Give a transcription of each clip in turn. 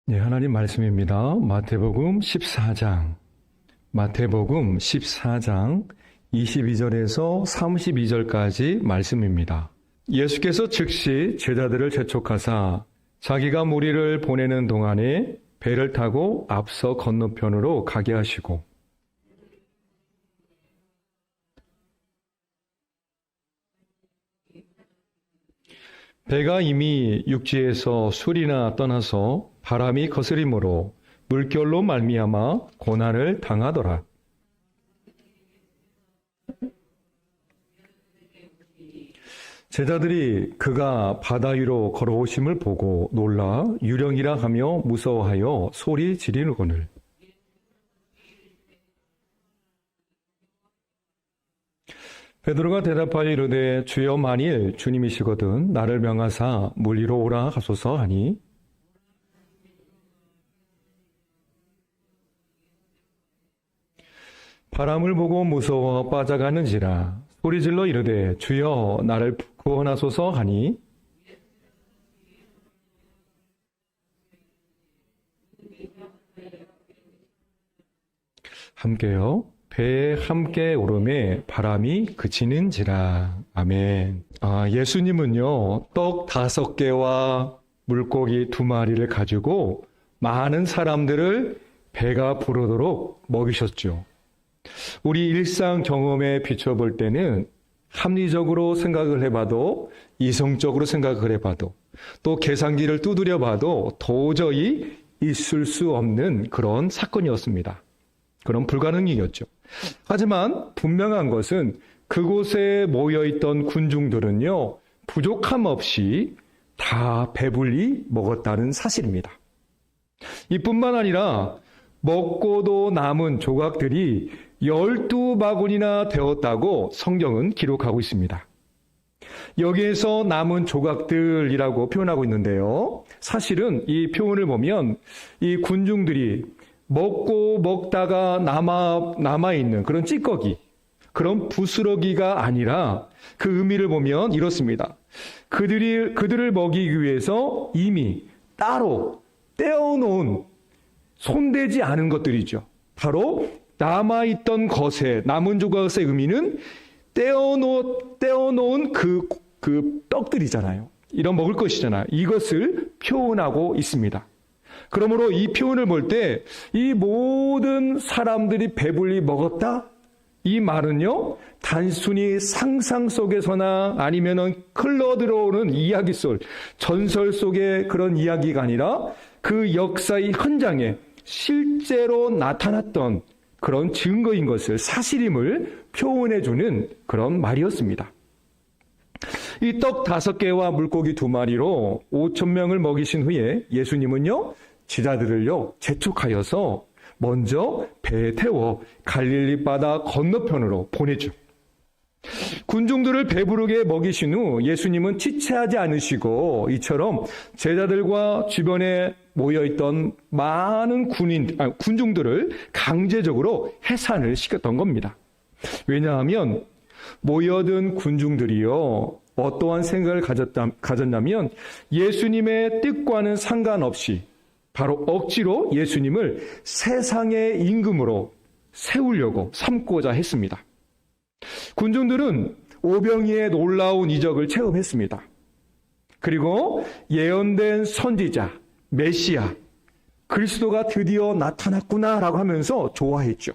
네, 하나님 말씀입니다. 마태복음 14장 22절에서 32절까지 말씀입니다. 예수께서 즉시 제자들을 재촉하사 자기가 무리를 보내는 동안에 배를 타고 앞서 건너편으로 가게 하시고 배가 이미 육지에서 술이나 떠나서 바람이 거스림으로 물결로 말미암아 고난을 당하더라. 제자들이 그가 바다 위로 걸어오심을 보고 놀라 유령이라 하며 무서워하여 소리 지르거늘. 베드로가 대답하여 이르되 주여 만일 주님이시거든 나를 명하사 물 위로 오라 하소서 하니 바람을 보고 무서워 빠져가는지라 소리질러 이르되 주여 나를 구원하소서 하니 함께요. 배에 함께 오름에 바람이 그치는지라. 아멘. 예수님은요, 떡 5개와 물고기 2마리를 가지고 많은 사람들을 배가 부르도록 먹이셨죠. 우리 일상 경험에 비춰볼 때는 합리적으로 생각을 해봐도, 이성적으로 생각을 해봐도, 또 계산기를 두드려 봐도 도저히 있을 수 없는 그런 사건이었습니다. 그런 불가능이었죠. 하지만 분명한 것은 그곳에 모여있던 군중들은요, 부족함 없이 다 배불리 먹었다는 사실입니다. 이뿐만 아니라 먹고도 남은 조각들이 12바구니나 되었다고 성경은 기록하고 있습니다. 여기에서 남은 조각들이라고 표현하고 있는데요. 사실은 이 표현을 보면 이 군중들이 먹고 먹다가 남아있는 그런 찌꺼기, 그런 부스러기가 아니라 그 의미를 보면 이렇습니다. 그들을 먹이기 위해서 이미 따로 떼어놓은 손대지 않은 것들이죠. 바로 남아있던 것의, 남은 조각의 의미는 떼어놓은 그 떡들이잖아요. 이런 먹을 것이잖아요. 이것을 표현하고 있습니다. 그러므로 이 표현을 볼 때 이 모든 사람들이 배불리 먹었다? 이 말은요, 단순히 상상 속에서나 아니면은 흘러들어오는 이야기 속, 전설 속의 그런 이야기가 아니라 그 역사의 현장에 실제로 나타났던 그런 증거인 것을, 사실임을 표현해주는 그런 말이었습니다. 이 떡 5개와 물고기 2마리로 5,000명을 먹이신 후에 예수님은요, 제자들을요, 재촉하여서 먼저 배에 태워 갈릴리 바다 건너편으로 보내죠. 군중들을 배부르게 먹이신 후 예수님은 지체하지 않으시고 이처럼 제자들과 주변에 모여있던 많은 군중들을 강제적으로 해산을 시켰던 겁니다. 왜냐하면 모여든 군중들이요, 어떠한 생각을 가졌냐면 예수님의 뜻과는 상관없이 바로 억지로 예수님을 세상의 임금으로 세우려고 삼고자 했습니다. 군중들은 오병이의 놀라운 이적을 체험했습니다. 그리고 예언된 선지자, 메시아, 그리스도가 드디어 나타났구나라고 하면서 좋아했죠.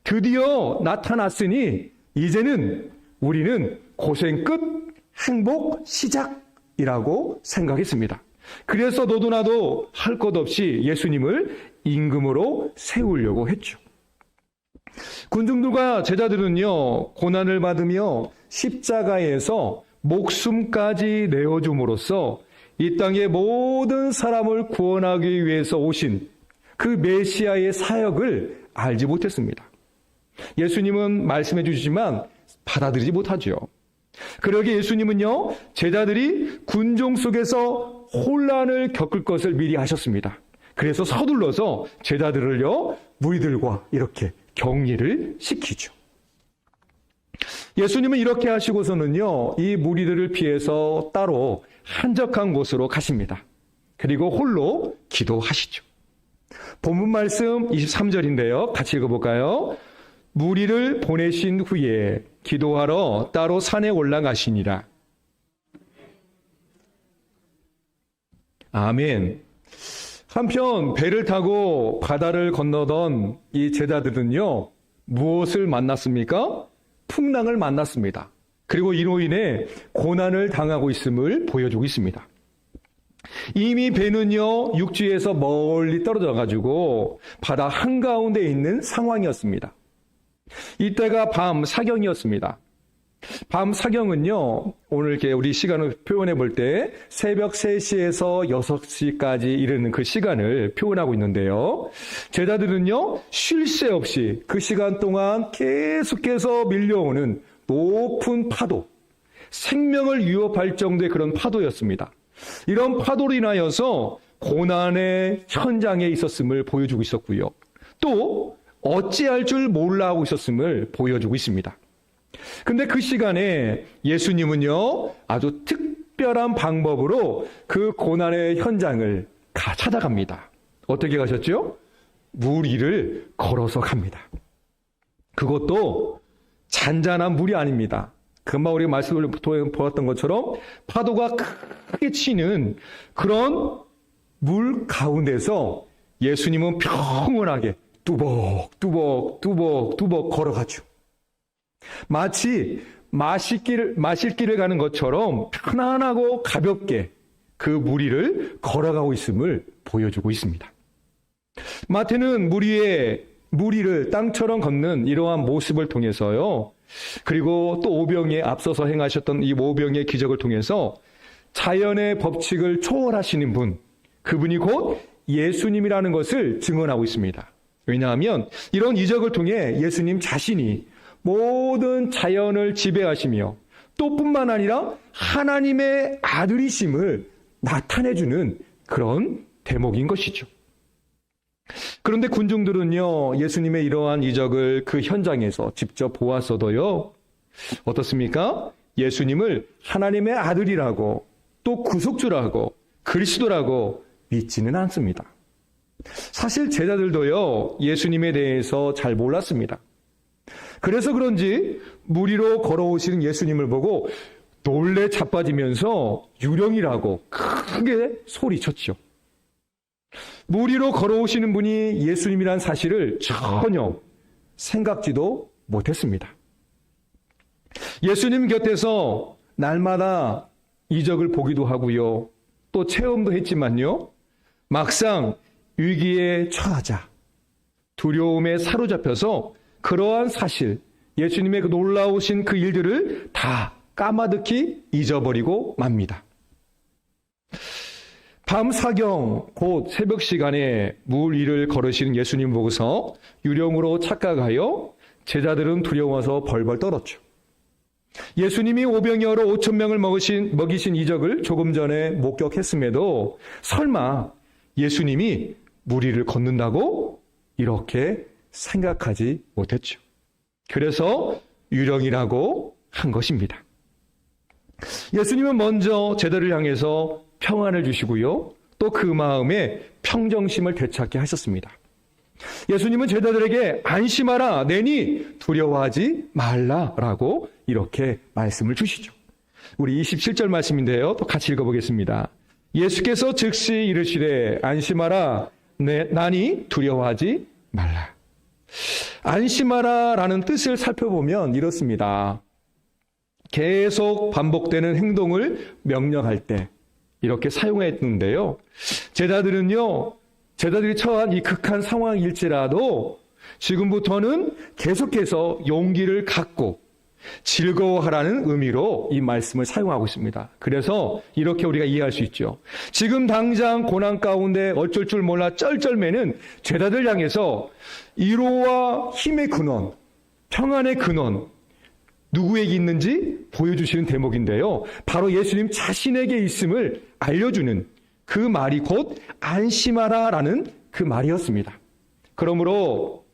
드디어 나타났으니 이제는 우리는 고생 끝, 행복 시작이라고 생각했습니다. 그래서 너도 나도 할 것 없이 예수님을 임금으로 세우려고 했죠. 군중들과 제자들은요, 고난을 받으며 십자가에서 목숨까지 내어줌으로써 이 땅의 모든 사람을 구원하기 위해서 오신 그 메시아의 사역을 알지 못했습니다. 예수님은 말씀해 주시지만 받아들이지 못하죠. 그러기에 예수님은요, 제자들이 군중 속에서 혼란을 겪을 것을 미리 하셨습니다. 그래서 서둘러서 제자들을요, 무리들과 이렇게 격리를 시키죠. 예수님은 이렇게 하시고서는요, 이 무리들을 피해서 따로 한적한 곳으로 가십니다. 그리고 홀로 기도하시죠. 본문 말씀 23절인데요. 같이 읽어볼까요? 무리를 보내신 후에 기도하러 따로 산에 올라가시니라. 아멘. 한편 배를 타고 바다를 건너던 이 제자들은요, 무엇을 만났습니까? 풍랑을 만났습니다. 그리고 이로 인해 고난을 당하고 있음을 보여주고 있습니다. 이미 배는요, 육지에서 멀리 떨어져 가지고 바다 한가운데 있는 상황이었습니다. 이때가 밤 사경이었습니다. 밤 사경은요, 오늘 이렇게 우리 시간을 표현해 볼 때 새벽 3시에서 6시까지 이르는 그 시간을 표현하고 있는데요. 제자들은요, 쉴 새 없이 그 시간 동안 계속해서 밀려오는 높은 파도, 생명을 위협할 정도의 그런 파도였습니다. 이런 파도로 인하여서 고난의 현장에 있었음을 보여주고 있었고요. 또 어찌할 줄 몰라 하고 있었음을 보여주고 있습니다. 근데 그 시간에 예수님은요, 아주 특별한 방법으로 그 고난의 현장을 찾아갑니다. 어떻게 가셨죠? 물 위를 걸어서 갑니다. 그것도 잔잔한 물이 아닙니다. 금방 우리가 말씀을 보았던 것처럼 파도가 크게 치는 그런 물 가운데서 예수님은 평온하게 뚜벅뚜벅 걸어가죠. 마치 마실 길을 가는 것처럼 편안하고 가볍게 그 물 위를 걸어가고 있음을 보여주고 있습니다. 마태는 물 위를 땅처럼 걷는 이러한 모습을 통해서요, 그리고 또 오병이에 앞서서 행하셨던 이 오병이의 기적을 통해서 자연의 법칙을 초월하시는 분, 그분이 곧 예수님이라는 것을 증언하고 있습니다. 왜냐하면 이런 이적을 통해 예수님 자신이 모든 자연을 지배하시며 또 뿐만 아니라 하나님의 아들이심을 나타내주는 그런 대목인 것이죠. 그런데 군중들은요, 예수님의 이러한 이적을 그 현장에서 직접 보았어도요, 어떻습니까? 예수님을 하나님의 아들이라고 또 구속주라고 그리스도라고 믿지는 않습니다. 사실 제자들도요, 예수님에 대해서 잘 몰랐습니다. 그래서 그런지 물 위로 걸어오시는 예수님을 보고 놀래 자빠지면서 유령이라고 크게 소리쳤죠. 물 위로 걸어오시는 분이 예수님이란 사실을 전혀 생각지도 못했습니다. 예수님 곁에서 날마다 이적을 보기도 하고요, 또 체험도 했지만요, 막상 위기에 처하자 두려움에 사로잡혀서 그러한 사실, 예수님의 그 놀라우신 그 일들을 다 까마득히 잊어버리고 맙니다. 밤 사경, 곧 새벽 시간에 물 위를 걸으시는 예수님 보고서 유령으로 착각하여 제자들은 두려워서 벌벌 떨었죠. 예수님이 오병이어로 5,000명을 먹이신 이적을 조금 전에 목격했음에도 설마 예수님이 물 위를 걷는다고 이렇게 생각하지 못했죠. 그래서 유령이라고 한 것입니다. 예수님은 먼저 제자를 향해서 평안을 주시고요, 또 그 마음에 평정심을 되찾게 하셨습니다. 예수님은 제자들에게 안심하라, 내니 두려워하지 말라라고 이렇게 말씀을 주시죠. 우리 27절 말씀인데요, 또 같이 읽어보겠습니다. 예수께서 즉시 이르시되 안심하라, 나니 두려워하지 말라. 안심하라라는 뜻을 살펴보면 이렇습니다. 계속 반복되는 행동을 명령할 때 이렇게 사용했는데요, 제자들이 처한 이 극한 상황일지라도 지금부터는 계속해서 용기를 갖고 즐거워하라는 의미로 이 말씀을 사용하고 있습니다. 그래서 이렇게 우리가 이해할 수 있죠. 지금 당장 고난 가운데 어쩔 줄 몰라 쩔쩔매는 제자들 향해서 위로와 힘의 근원, 평안의 근원, 누구에게 있는지 보여주시는 대목인데요, 바로 예수님 자신에게 있음을 알려주는 그 말이 곧 안심하라라는 그 말이었습니다. 그러므로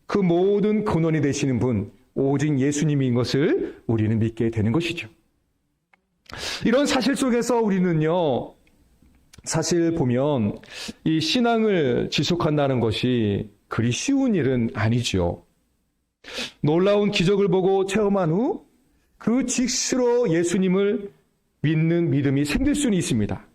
그 모든 근원이 되시는 분, 오직 예수님인 것을 우리는 믿게 되는 것이죠. 이런 사실 속에서 우리는요, 사실 보면 이 신앙을 지속한다는 것이 그리 쉬운 일은 아니죠. 놀라운 기적을 보고 체험한 후 그 즉시로 예수님을 믿는 믿음이 생길 수는 있습니다.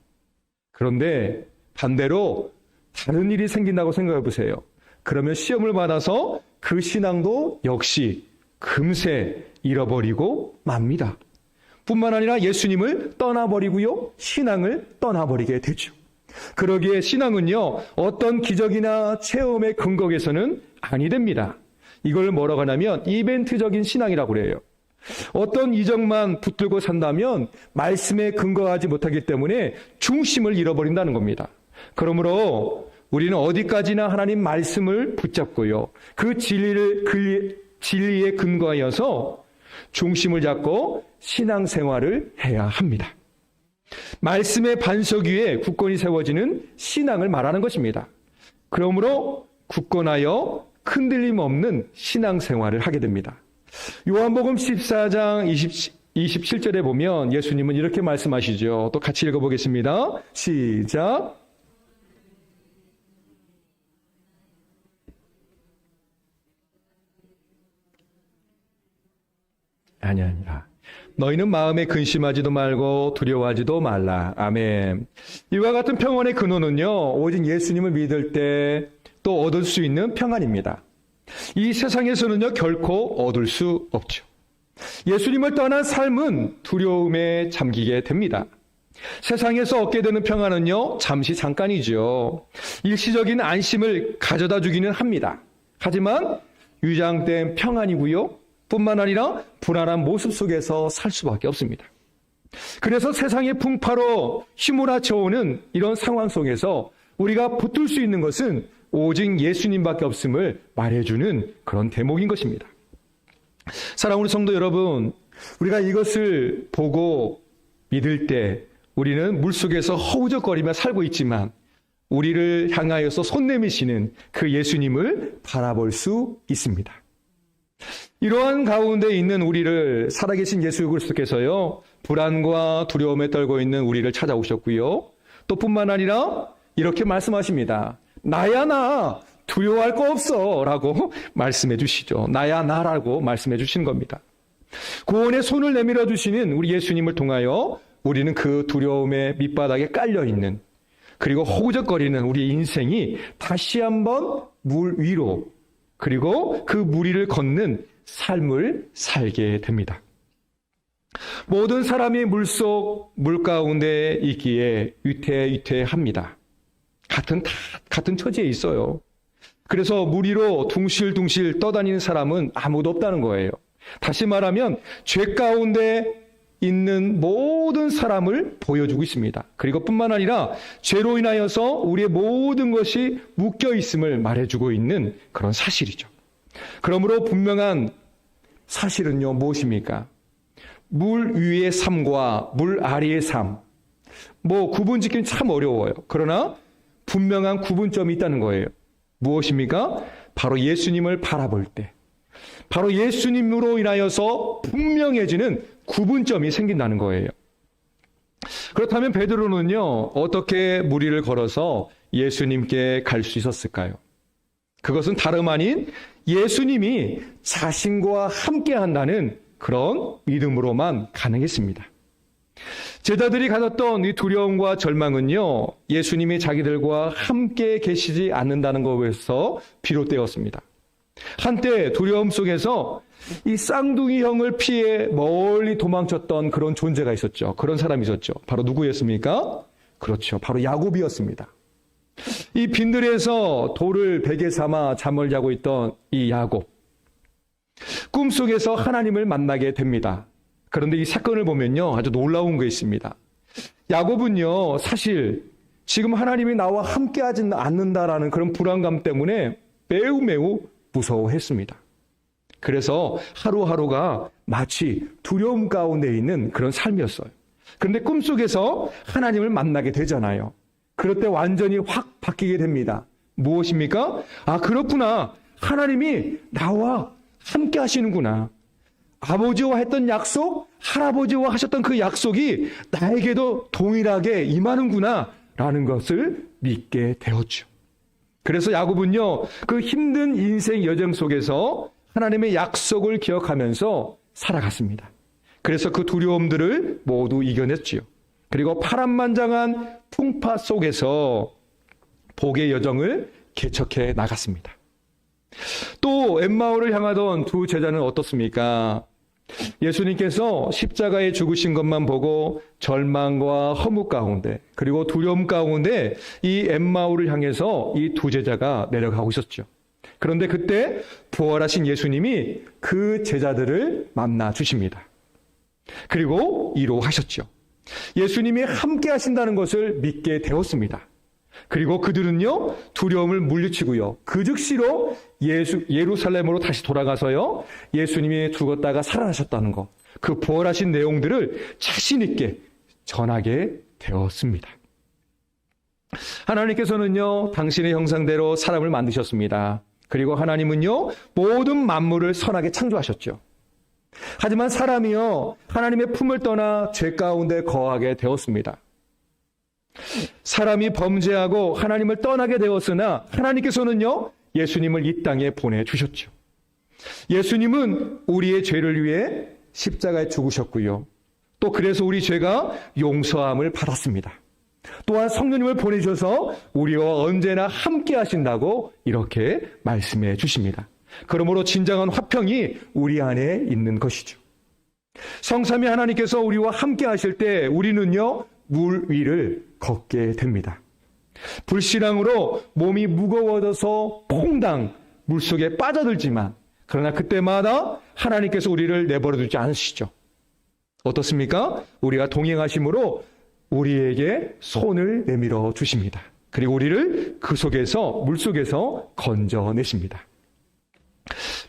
그런데 반대로 다른 일이 생긴다고 생각해 보세요. 그러면 시험을 받아서 그 신앙도 역시 금세 잃어버리고 맙니다. 뿐만 아니라 예수님을 떠나버리고요, 신앙을 떠나버리게 되죠. 그러기에 신앙은요, 어떤 기적이나 체험의 근거에서는 아니 됩니다. 이걸 뭐라고 하냐면 이벤트적인 신앙이라고 그래요. 어떤 이적만 붙들고 산다면 말씀에 근거하지 못하기 때문에 중심을 잃어버린다는 겁니다. 그러므로 우리는 어디까지나 하나님 말씀을 붙잡고요, 그 진리에 근거하여서 중심을 잡고 신앙생활을 해야 합니다. 말씀의 반석 위에 굳건히 세워지는 신앙을 말하는 것입니다. 그러므로 굳건하여 흔들림 없는 신앙생활을 하게 됩니다. 요한복음 14장 27절에 보면 예수님은 이렇게 말씀하시죠. 또 같이 읽어보겠습니다. 시작. 아니라 너희는 마음에 근심하지도 말고 두려워하지도 말라. 아멘. 이와 같은 평안의 근원은요, 오직 예수님을 믿을 때 또 얻을 수 있는 평안입니다. 이 세상에서는요, 결코 얻을 수 없죠. 예수님을 떠난 삶은 두려움에 잠기게 됩니다. 세상에서 얻게 되는 평안은요, 잠시 잠깐이죠. 일시적인 안심을 가져다 주기는 합니다. 하지만 유장된 평안이고요, 뿐만 아니라 불안한 모습 속에서 살 수밖에 없습니다. 그래서 세상의 풍파로 휘몰아쳐오는 이런 상황 속에서 우리가 붙들 수 있는 것은 오직 예수님밖에 없음을 말해주는 그런 대목인 것입니다. 사랑하는 성도 여러분, 우리가 이것을 보고 믿을 때 우리는 물속에서 허우적거리며 살고 있지만 우리를 향하여서 손 내미시는 그 예수님을 바라볼 수 있습니다. 이러한 가운데 있는 우리를 살아계신 예수 그리스도께서요, 불안과 두려움에 떨고 있는 우리를 찾아오셨고요, 또 뿐만 아니라 이렇게 말씀하십니다. 나야 나 두려워할 거 없어 라고 말씀해 주시죠. 나야 나라고 말씀해 주시는 겁니다. 구원의 손을 내밀어 주시는 우리 예수님을 통하여 우리는 그 두려움의 밑바닥에 깔려있는, 그리고 허우적거리는 우리 인생이 다시 한번 물 위로, 그리고 그 물 위를 걷는 삶을 살게 됩니다. 모든 사람이 물 가운데 있기에 위태합니다. 같은 처지에 있어요. 그래서 물 위로 둥실둥실 떠다니는 사람은 아무도 없다는 거예요. 다시 말하면 죄 가운데 있는 모든 사람을 보여주고 있습니다. 그리고 뿐만 아니라 죄로 인하여서 우리의 모든 것이 묶여 있음을 말해주고 있는 그런 사실이죠. 그러므로 분명한 사실은요, 무엇입니까? 물 위의 삶과 물 아래의 삶, 구분짓기는 참 어려워요. 그러나 분명한 구분점이 있다는 거예요. 무엇입니까? 바로 예수님을 바라볼 때, 바로 예수님으로 인하여서 분명해지는 구분점이 생긴다는 거예요. 그렇다면 베드로는요, 어떻게 물 위를 걸어서 예수님께 갈 수 있었을까요? 그것은 다름 아닌 예수님이 자신과 함께 한다는 그런 믿음으로만 가능했습니다. 제자들이 가졌던 이 두려움과 절망은요, 예수님이 자기들과 함께 계시지 않는다는 것에서 비롯되었습니다. 한때 두려움 속에서 이 쌍둥이 형을 피해 멀리 도망쳤던 그런 존재가 있었죠. 그런 사람이 있었죠. 바로 누구였습니까? 그렇죠. 바로 야곱이었습니다. 이 빈들에서 돌을 베개 삼아 잠을 자고 있던 이 야곱. 꿈속에서 하나님을 만나게 됩니다. 그런데 이 사건을 보면요, 아주 놀라운 게 있습니다. 야곱은요, 사실 지금 하나님이 나와 함께 하지 않는다라는 그런 불안감 때문에 매우 무서워했습니다. 그래서 하루하루가 마치 두려움 가운데 있는 그런 삶이었어요. 그런데 꿈속에서 하나님을 만나게 되잖아요. 그럴 때 완전히 확 바뀌게 됩니다. 무엇입니까? 아, 그렇구나. 하나님이 나와 함께 하시는구나. 아버지와 했던 약속, 할아버지와 하셨던 그 약속이 나에게도 동일하게 임하는구나 라는 것을 믿게 되었죠. 그래서 야곱은요, 그 힘든 인생 여정 속에서 하나님의 약속을 기억하면서 살아갔습니다. 그래서 그 두려움들을 모두 이겨냈지요. 그리고 파란만장한 풍파 속에서 복의 여정을 개척해 나갔습니다. 또 엠마오를 향하던 두 제자는 어떻습니까? 예수님께서 십자가에 죽으신 것만 보고 절망과 허무 가운데 그리고 두려움 가운데 이 엠마오를 향해서 이 두 제자가 내려가고 있었죠. 그런데 그때 부활하신 예수님이 그 제자들을 만나 주십니다. 그리고 위로하셨죠. 예수님이 함께 하신다는 것을 믿게 되었습니다. 그리고 그들은요, 두려움을 물리치고요, 그 즉시로 예루살렘으로 다시 돌아가서요, 예수님이 죽었다가 살아나셨다는 것, 그 부활하신 내용들을 자신 있게 전하게 되었습니다. 하나님께서는요, 당신의 형상대로 사람을 만드셨습니다. 그리고 하나님은요, 모든 만물을 선하게 창조하셨죠. 하지만 사람이요, 하나님의 품을 떠나 죄 가운데 거하게 되었습니다. 사람이 범죄하고 하나님을 떠나게 되었으나 하나님께서는요, 예수님을 이 땅에 보내주셨죠. 예수님은 우리의 죄를 위해 십자가에 죽으셨고요. 또 그래서 우리 죄가 용서함을 받았습니다. 또한 성령님을 보내셔서 우리와 언제나 함께 하신다고 이렇게 말씀해 주십니다. 그러므로 진정한 화평이 우리 안에 있는 것이죠. 성삼위 하나님께서 우리와 함께 하실 때 우리는요, 물 위를 걷게 됩니다. 불신앙으로 몸이 무거워져서 퐁당 물속에 빠져들지만 그러나 그때마다 하나님께서 우리를 내버려 두지 않으시죠. 어떻습니까? 우리가 동행하심으로 우리에게 손을 내밀어 주십니다. 그리고 우리를 그 속에서, 물속에서 건져내십니다.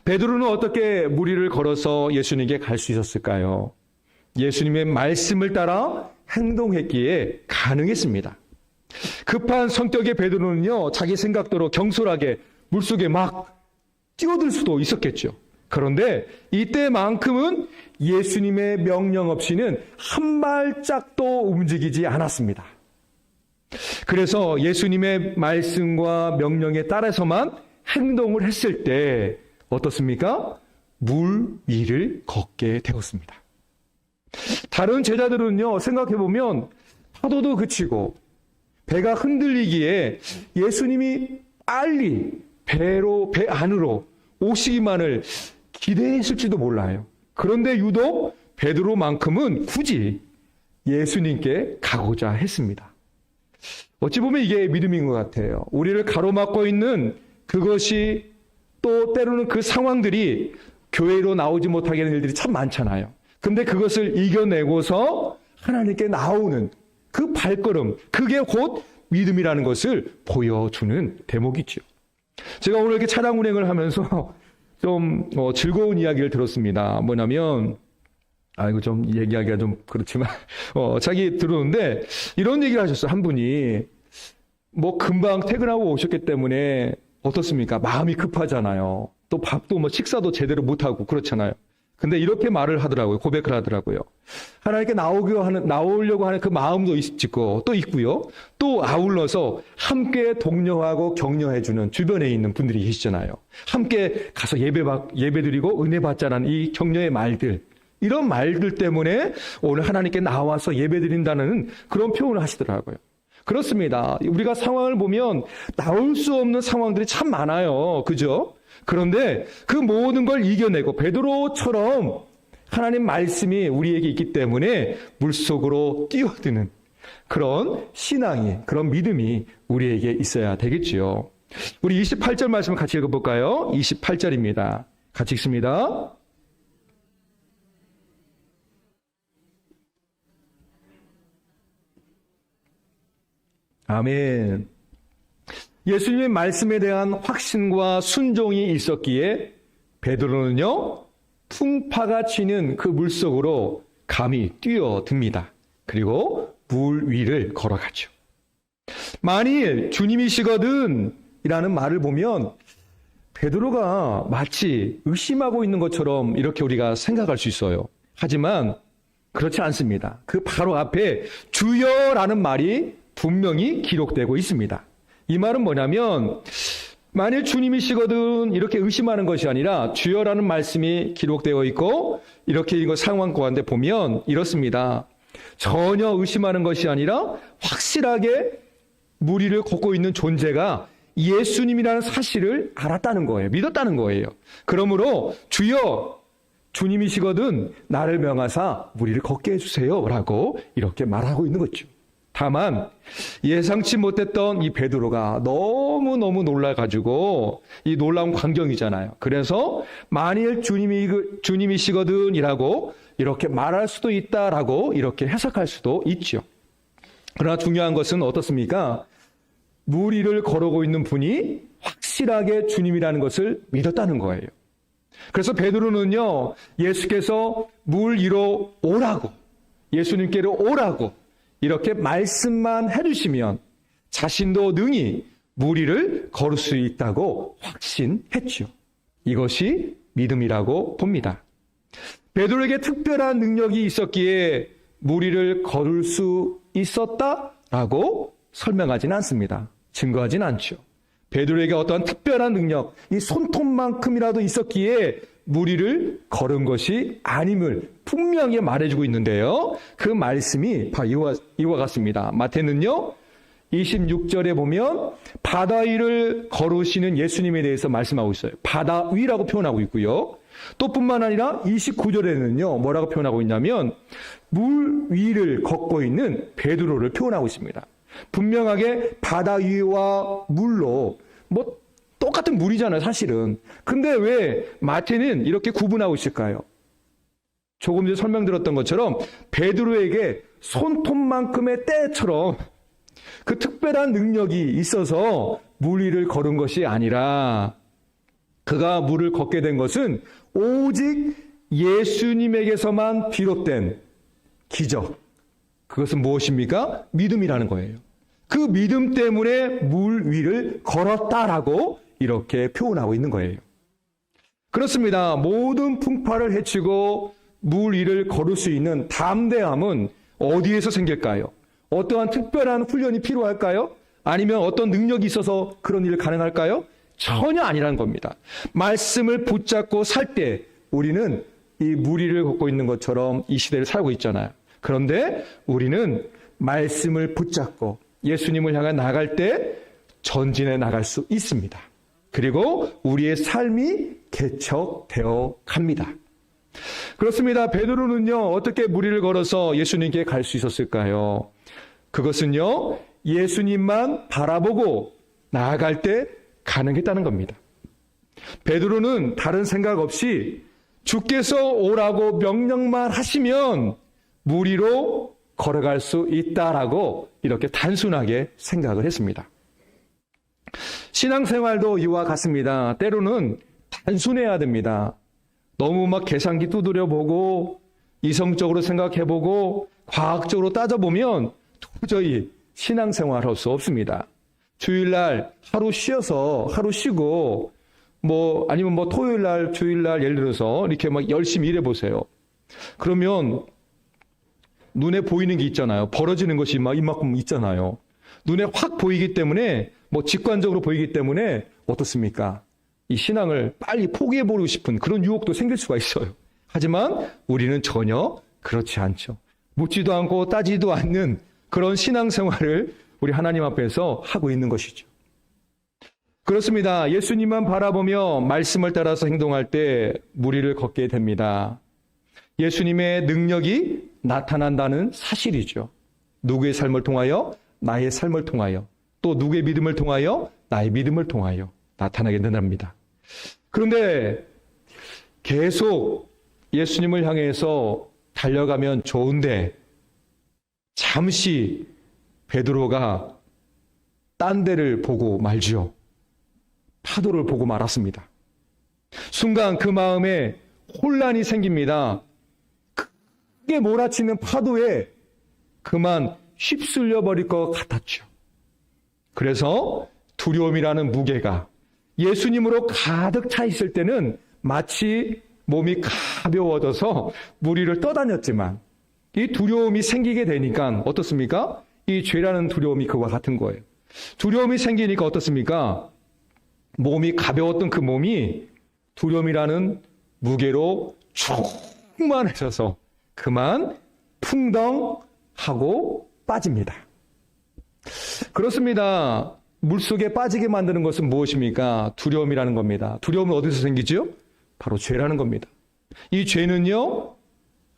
베드로는 어떻게 물 위를 걸어서 예수님께 갈 수 있었을까요? 예수님의 말씀을 따라 행동했기에 가능했습니다. 급한 성격의 베드로는요, 자기 생각대로 경솔하게 물속에 막 뛰어들 수도 있었겠죠. 그런데 이때만큼은 예수님의 명령 없이는 한 발짝도 움직이지 않았습니다. 그래서 예수님의 말씀과 명령에 따라서만 행동을 했을 때 어떻습니까? 물 위를 걷게 되었습니다. 다른 제자들은요, 생각해보면 파도도 그치고 배가 흔들리기에 예수님이 빨리 배 안으로 오시기만을 기대했을지도 몰라요. 그런데 유독 베드로만큼은 굳이 예수님께 가고자 했습니다. 어찌 보면 이게 믿음인 것 같아요. 우리를 가로막고 있는 그것이 또 때로는 그 상황들이 교회로 나오지 못하게 하는 일들이 참 많잖아요. 근데 그것을 이겨내고서 하나님께 나오는 그 발걸음, 그게 곧 믿음이라는 것을 보여주는 대목이죠. 제가 오늘 이렇게 차량 운행을 하면서 좀 즐거운 이야기를 들었습니다. 뭐냐면, 이거 좀 얘기하기가 좀 그렇지만, 자기 들었는데, 이런 얘기를 하셨어요. 한 분이, 금방 퇴근하고 오셨기 때문에, 어떻습니까? 마음이 급하잖아요. 또 밥도 식사도 제대로 못하고 그렇잖아요. 근데 이렇게 말을 하더라고요. 고백을 하더라고요. 하나님께 나오려고 하는 그 마음도 있고, 또 있고요. 또 아울러서 함께 독려하고 격려해주는 주변에 있는 분들이 계시잖아요. 함께 가서 예배드리고 은혜 받자는 이 격려의 말들. 이런 말들 때문에 오늘 하나님께 나와서 예배드린다는 그런 표현을 하시더라고요. 그렇습니다. 우리가 상황을 보면 나올 수 없는 상황들이 참 많아요. 그죠? 그런데 그 모든 걸 이겨내고 베드로처럼 하나님 말씀이 우리에게 있기 때문에 물속으로 뛰어드는 그런 신앙이, 그런 믿음이 우리에게 있어야 되겠지요. 우리 28절 말씀을 같이 읽어볼까요? 28절입니다. 같이 읽습니다. 아멘. 예수님의 말씀에 대한 확신과 순종이 있었기에 베드로는요, 풍파가 치는 그 물속으로 감히 뛰어듭니다. 그리고 물 위를 걸어가죠. 만일 주님이시거든 이라는 말을 보면 베드로가 마치 의심하고 있는 것처럼 이렇게 우리가 생각할 수 있어요. 하지만 그렇지 않습니다. 그 바로 앞에 주여라는 말이 분명히 기록되고 있습니다. 이 말은 뭐냐면 만일 주님이시거든 이렇게 의심하는 것이 아니라 주여라는 말씀이 기록되어 있고 이렇게 이거 상황 가운데 보면 이렇습니다. 전혀 의심하는 것이 아니라 확실하게 물 위를 걷고 있는 존재가 예수님이라는 사실을 알았다는 거예요. 믿었다는 거예요. 그러므로 주여 주님이시거든 나를 명하사 물 위를 걷게 해주세요 라고 이렇게 말하고 있는 거죠. 다만 예상치 못했던 이 베드로가 너무너무 놀라가지고 이 놀라운 광경이잖아요. 그래서 만일 주님이시거든 이라고 이렇게 말할 수도 있다라고 이렇게 해석할 수도 있죠. 그러나 중요한 것은 어떻습니까? 물 위를 걸어오고 있는 분이 확실하게 주님이라는 것을 믿었다는 거예요. 그래서 베드로는요, 예수께서 물 위로 오라고, 예수님께로 오라고 이렇게 말씀만 해주시면 자신도 능히 물 위를 걸을 수 있다고 확신했죠. 이것이 믿음이라고 봅니다. 베드로에게 특별한 능력이 있었기에 물 위를 걸을 수 있었다라고 설명하지는 않습니다. 증거하지는 않죠. 베드로에게 어떠한 특별한 능력, 이 손톱만큼이라도 있었기에 물 위를 걸은 것이 아님을 분명히 말해주고 있는데요. 그 말씀이 바로 이와 같습니다. 마태는요, 26절에 보면 바다 위를 걸으시는 예수님에 대해서 말씀하고 있어요. 바다 위라고 표현하고 있고요. 또 뿐만 아니라 29절에는요, 뭐라고 표현하고 있냐면 물 위를 걷고 있는 베드로를 표현하고 있습니다. 분명하게 바다 위와 물로 똑같은 물이잖아요, 사실은. 근데 왜 마태는 이렇게 구분하고 있을까요? 조금 전에 설명드렸던 것처럼 베드로에게 손톱만큼의 때처럼 그 특별한 능력이 있어서 물 위를 걸은 것이 아니라 그가 물을 걷게 된 것은 오직 예수님에게서만 비롯된 기적. 그것은 무엇입니까? 믿음이라는 거예요. 그 믿음 때문에 물 위를 걸었다라고 이렇게 표현하고 있는 거예요. 그렇습니다. 모든 풍파를 헤치고 물 위를 걸을 수 있는 담대함은 어디에서 생길까요? 어떠한 특별한 훈련이 필요할까요? 아니면 어떤 능력이 있어서 그런 일을 가능할까요? 전혀 아니라는 겁니다. 말씀을 붙잡고 살 때 우리는 이 물 위를 걷고 있는 것처럼 이 시대를 살고 있잖아요. 그런데 우리는 말씀을 붙잡고 예수님을 향해 나갈 때 전진해 나갈 수 있습니다. 그리고 우리의 삶이 개척되어 갑니다. 그렇습니다. 베드로는요, 어떻게 물 위를 걸어서 예수님께 갈 수 있었을까요? 그것은요, 예수님만 바라보고 나아갈 때 가능했다는 겁니다. 베드로는 다른 생각 없이 주께서 오라고 명령만 하시면 물 위로 걸어갈 수 있다라고 이렇게 단순하게 생각을 했습니다. 신앙생활도 이와 같습니다. 때로는 단순해야 됩니다. 너무 막 계산기 두드려보고 이성적으로 생각해보고 과학적으로 따져보면 도저히 신앙생활할 수 없습니다. 주일날 하루 쉬고 아니면 토요일날 주일날 예를 들어서 이렇게 막 열심히 일해보세요. 그러면 눈에 보이는 게 있잖아요. 벌어지는 것이 막 이만큼 있잖아요. 눈에 확 보이기 때문에 직관적으로 보이기 때문에 어떻습니까? 이 신앙을 빨리 포기해버리고 싶은 그런 유혹도 생길 수가 있어요. 하지만 우리는 전혀 그렇지 않죠. 묻지도 않고 따지도 않는 그런 신앙생활을 우리 하나님 앞에서 하고 있는 것이죠. 그렇습니다. 예수님만 바라보며 말씀을 따라서 행동할 때 물 위를 걷게 됩니다. 예수님의 능력이 나타난다는 사실이죠. 누구의 삶을 통하여? 나의 삶을 통하여. 또 누구의 믿음을 통하여? 나의 믿음을 통하여 나타나게 된답니다. 그런데 계속 예수님을 향해서 달려가면 좋은데 잠시 베드로가 딴 데를 보고 말지요. 파도를 보고 말았습니다. 순간 그 마음에 혼란이 생깁니다. 크게 몰아치는 파도에 그만 휩쓸려 버릴 것 같았죠. 그래서 두려움이라는 무게가 예수님으로 가득 차 있을 때는 마치 몸이 가벼워져서 물 위를 떠다녔지만 이 두려움이 생기게 되니까 어떻습니까? 이 죄라는 두려움이 그와 같은 거예요. 두려움이 생기니까 어떻습니까? 몸이 가벼웠던 그 몸이 두려움이라는 무게로 충만해져서 그만 풍덩하고 빠집니다. 그렇습니다. 물속에 빠지게 만드는 것은 무엇입니까? 두려움이라는 겁니다. 두려움은 어디서 생기죠? 바로 죄라는 겁니다. 이 죄는요,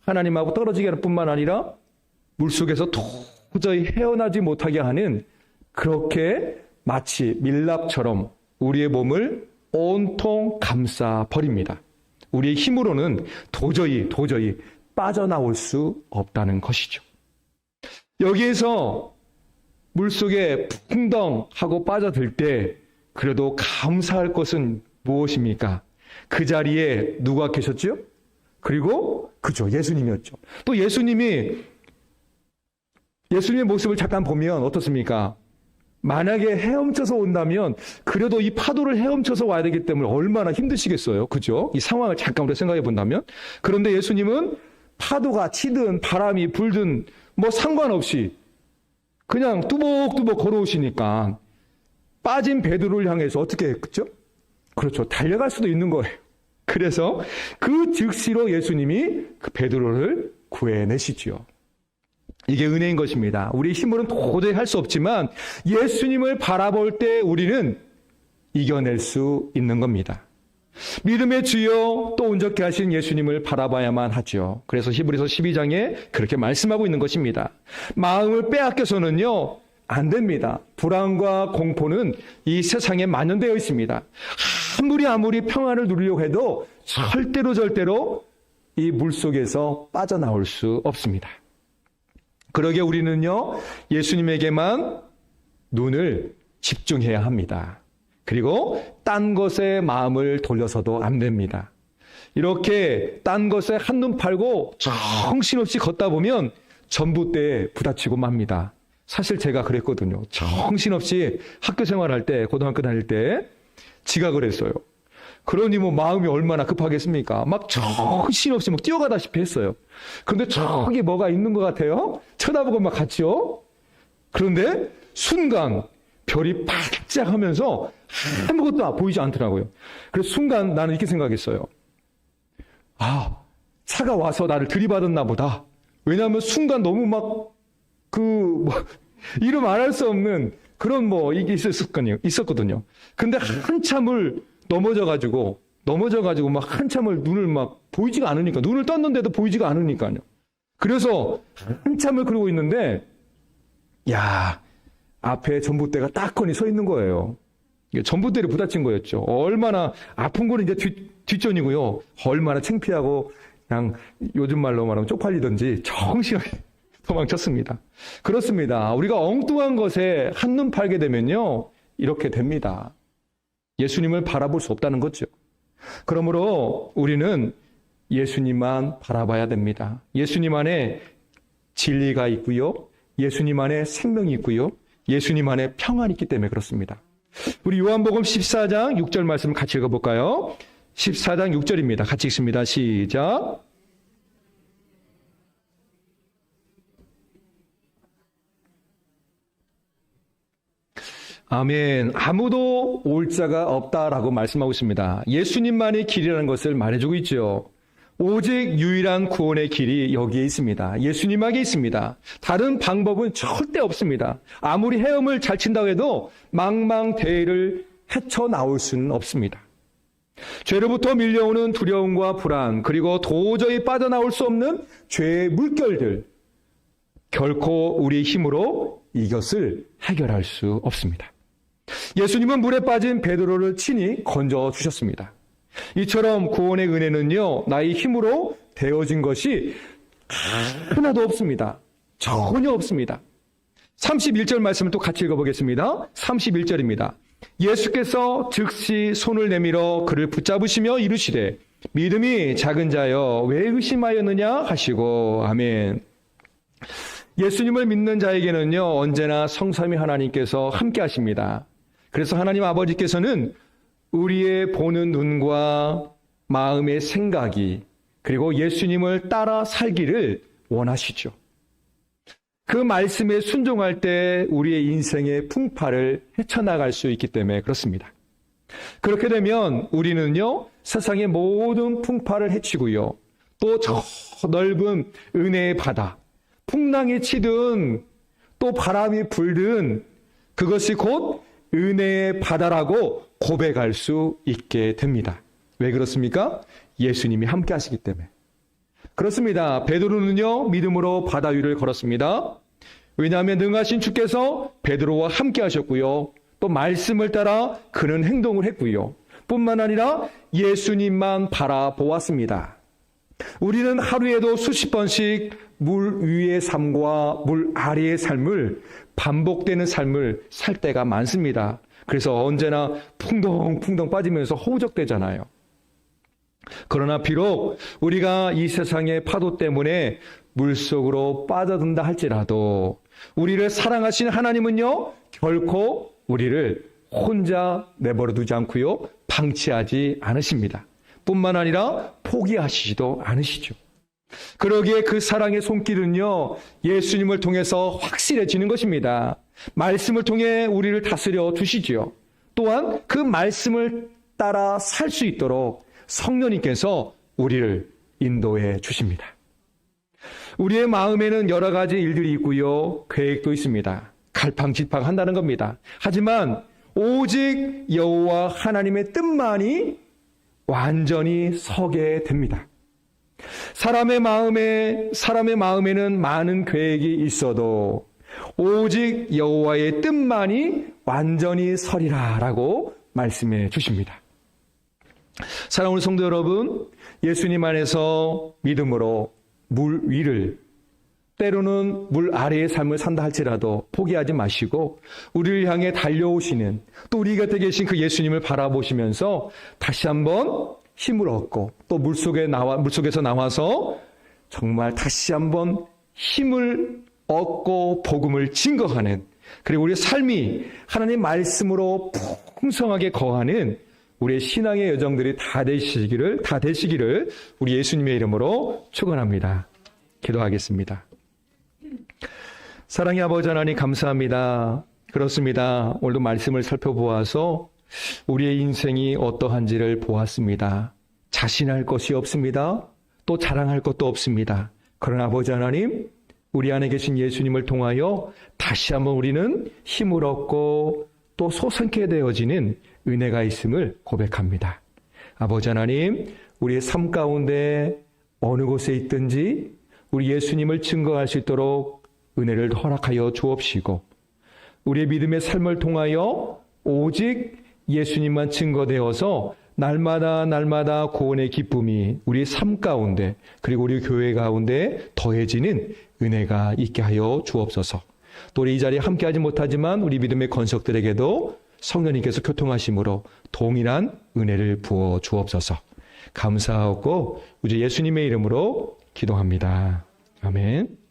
하나님하고 떨어지게 하는 뿐만 아니라 물속에서 도저히 헤어나지 못하게 하는, 그렇게 마치 밀랍처럼 우리의 몸을 온통 감싸 버립니다. 우리의 힘으로는 도저히 빠져나올 수 없다는 것이죠. 여기에서 물속에 풍덩하고 빠져들 때 그래도 감사할 것은 무엇입니까? 그 자리에 누가 계셨죠? 그리고 그죠, 예수님이었죠. 또 예수님의 모습을 잠깐 보면 어떻습니까? 만약에 헤엄쳐서 온다면 그래도 이 파도를 헤엄쳐서 와야 되기 때문에 얼마나 힘드시겠어요. 그죠? 이 상황을 잠깐 우리가 생각해 본다면. 그런데 예수님은 파도가 치든 바람이 불든 뭐 상관없이 그냥 뚜벅뚜벅 걸어오시니까 빠진 베드로를 향해서 어떻게 했죠? 그렇죠. 달려갈 수도 있는 거예요. 그래서 그 즉시로 예수님이 그 베드로를 구해내시지요. 이게 은혜인 것입니다. 우리 힘으로는 도저히 할 수 없지만 예수님을 바라볼 때 우리는 이겨낼 수 있는 겁니다. 믿음의 주여 또 온전케 하신 예수님을 바라봐야만 하죠. 그래서 히브리서 12장에 그렇게 말씀하고 있는 것입니다. 마음을 빼앗겨서는요, 안 됩니다. 불안과 공포는 이 세상에 만연되어 있습니다. 아무리 평안을 누리려고 해도 절대로 이 물속에서 빠져나올 수 없습니다. 그러게 우리는요, 예수님에게만 눈을 집중해야 합니다. 그리고 딴 것에 마음을 돌려서도 안 됩니다. 이렇게 딴 것에 한눈 팔고 정신없이 걷다 보면 전봇대에 부딪히고 맙니다. 사실 제가 그랬거든요. 정신없이 학교 생활할 때, 고등학교 다닐 때 지각을 했어요. 그러니 뭐 마음이 얼마나 급하겠습니까? 막 정신없이 막 뛰어가다시피 했어요. 그런데 저기 뭐가 있는 것 같아요? 쳐다보고 막 갔죠? 그런데 순간 별이 반짝하면서 아무것도 보이지 않더라고요. 그래서 순간 나는 이렇게 생각했어요. 아, 차가 와서 나를 들이받았나 보다. 왜냐하면 순간 너무 막 이름 안 할 수 없는 그런 이게 있었거든요. 근데 한참을 넘어져가지고 막 한참을 눈을 막 보이지가 않으니까, 눈을 떴는데도 보이지가 않으니까요. 그래서 한참을 그러고 있는데, 앞에 전봇대가 딱거니 서 있는 거예요. 전봇대를 부딪힌 거였죠. 얼마나 아픈 거는 이제 뒷전이고요. 얼마나 창피하고 그냥 요즘 말로 말하면 쪽팔리든지 정신없이 도망쳤습니다. 그렇습니다. 우리가 엉뚱한 것에 한눈 팔게 되면요, 이렇게 됩니다. 예수님을 바라볼 수 없다는 거죠. 그러므로 우리는 예수님만 바라봐야 됩니다. 예수님 안에 진리가 있고요, 예수님 안에 생명이 있고요, 예수님 안에 평안이 있기 때문에 그렇습니다. 우리 요한복음 14장 6절 말씀을 같이 읽어볼까요? 14장 6절입니다. 같이 읽습니다. 시작. 아멘. 아무도 올 자가 없다라고 말씀하고 있습니다. 예수님만이 길이라는 것을 말해주고 있죠. 오직 유일한 구원의 길이 여기에 있습니다. 예수님에게 있습니다. 다른 방법은 절대 없습니다. 아무리 헤엄을 잘 친다고 해도 망망대해를 헤쳐나올 수는 없습니다. 죄로부터 밀려오는 두려움과 불안, 그리고 도저히 빠져나올 수 없는 죄의 물결들, 결코 우리의 힘으로 이것을 해결할 수 없습니다. 예수님은 물에 빠진 베드로를 친히 건져주셨습니다. 이처럼 구원의 은혜는요, 나의 힘으로 되어진 것이 하나도 없습니다. 전혀 없습니다. 31절 말씀을 또 같이 읽어보겠습니다. 31절입니다. 예수께서 즉시 손을 내밀어 그를 붙잡으시며 이르시되 믿음이 작은 자여 왜 의심하였느냐 하시고. 아멘. 예수님을 믿는 자에게는요, 언제나 성삼위 하나님께서 함께 하십니다. 그래서 하나님 아버지께서는 우리의 보는 눈과 마음의 생각이, 그리고 예수님을 따라 살기를 원하시죠. 그 말씀에 순종할 때 우리의 인생의 풍파를 헤쳐나갈 수 있기 때문에 그렇습니다. 그렇게 되면 우리는요, 세상의 모든 풍파를 헤치고요, 또 저 넓은 은혜의 바다, 풍랑이 치든 또 바람이 불든 그것이 곧 은혜의 바다라고 고백할 수 있게 됩니다. 왜 그렇습니까? 예수님이 함께 하시기 때문에. 그렇습니다. 베드로는요, 믿음으로 바다 위를 걸었습니다. 왜냐하면 능하신 주께서 베드로와 함께 하셨고요, 또 말씀을 따라 그는 행동을 했고요, 뿐만 아니라 예수님만 바라보았습니다. 우리는 하루에도 수십 번씩 물 위의 삶과 물 아래의 삶을, 반복되는 삶을 살 때가 많습니다. 그래서 언제나 풍덩풍덩 빠지면서 허우적대잖아요. 그러나 비록 우리가 이 세상의 파도 때문에 물속으로 빠져든다 할지라도 우리를 사랑하신 하나님은요, 결코 우리를 혼자 내버려 두지 않고요, 방치하지 않으십니다. 뿐만 아니라 포기하시지도 않으시죠. 그러기에 그 사랑의 손길은요, 예수님을 통해서 확실해지는 것입니다. 말씀을 통해 우리를 다스려 주시지요. 또한 그 말씀을 따라 살 수 있도록 성령님께서 우리를 인도해 주십니다. 우리의 마음에는 여러 가지 일들이 있고요, 계획도 있습니다. 갈팡질팡한다는 겁니다. 하지만 오직 여호와 하나님의 뜻만이 완전히 서게 됩니다. 사람의 마음에는 많은 계획이 있어도 오직 여호와의 뜻만이 완전히 서리라라고 말씀해 주십니다. 사랑하는 성도 여러분, 예수님 안에서 믿음으로 물 위를, 때로는 물 아래의 삶을 산다 할지라도 포기하지 마시고 우리를 향해 달려오시는, 또 우리 곁에 계신 그 예수님을 바라보시면서 다시 한번 힘을 얻고, 또 물속에서 나와서 정말 다시 한번 힘을 얻고 복음을 증거하는, 그리고 우리의 삶이 하나님 말씀으로 풍성하게 거하는 우리의 신앙의 여정들이 다 되시기를 우리 예수님의 이름으로 축원합니다. 기도하겠습니다. 사랑의 아버지 하나님, 감사합니다. 그렇습니다. 오늘도 말씀을 살펴보아서 우리의 인생이 어떠한지를 보았습니다. 자신할 것이 없습니다. 또 자랑할 것도 없습니다. 그러나 아버지 하나님, 우리 안에 계신 예수님을 통하여 다시 한번 우리는 힘을 얻고 또 솟게 되어지는 은혜가 있음을 고백합니다. 아버지 하나님, 우리의 삶 가운데 어느 곳에 있든지 우리 예수님을 증거할 수 있도록 은혜를 허락하여 주옵시고, 우리의 믿음의 삶을 통하여 오직 예수님만 증거되어서 날마다 구원의 기쁨이 우리의 삶 가운데, 그리고 우리 교회 가운데 더해지는 은혜가 있게 하여 주옵소서. 또 우리 이 자리에 함께하지 못하지만 우리 믿음의 건석들에게도 성령님께서 교통하심으로 동일한 은혜를 부어 주옵소서. 감사하고 우리 예수님의 이름으로 기도합니다. 아멘.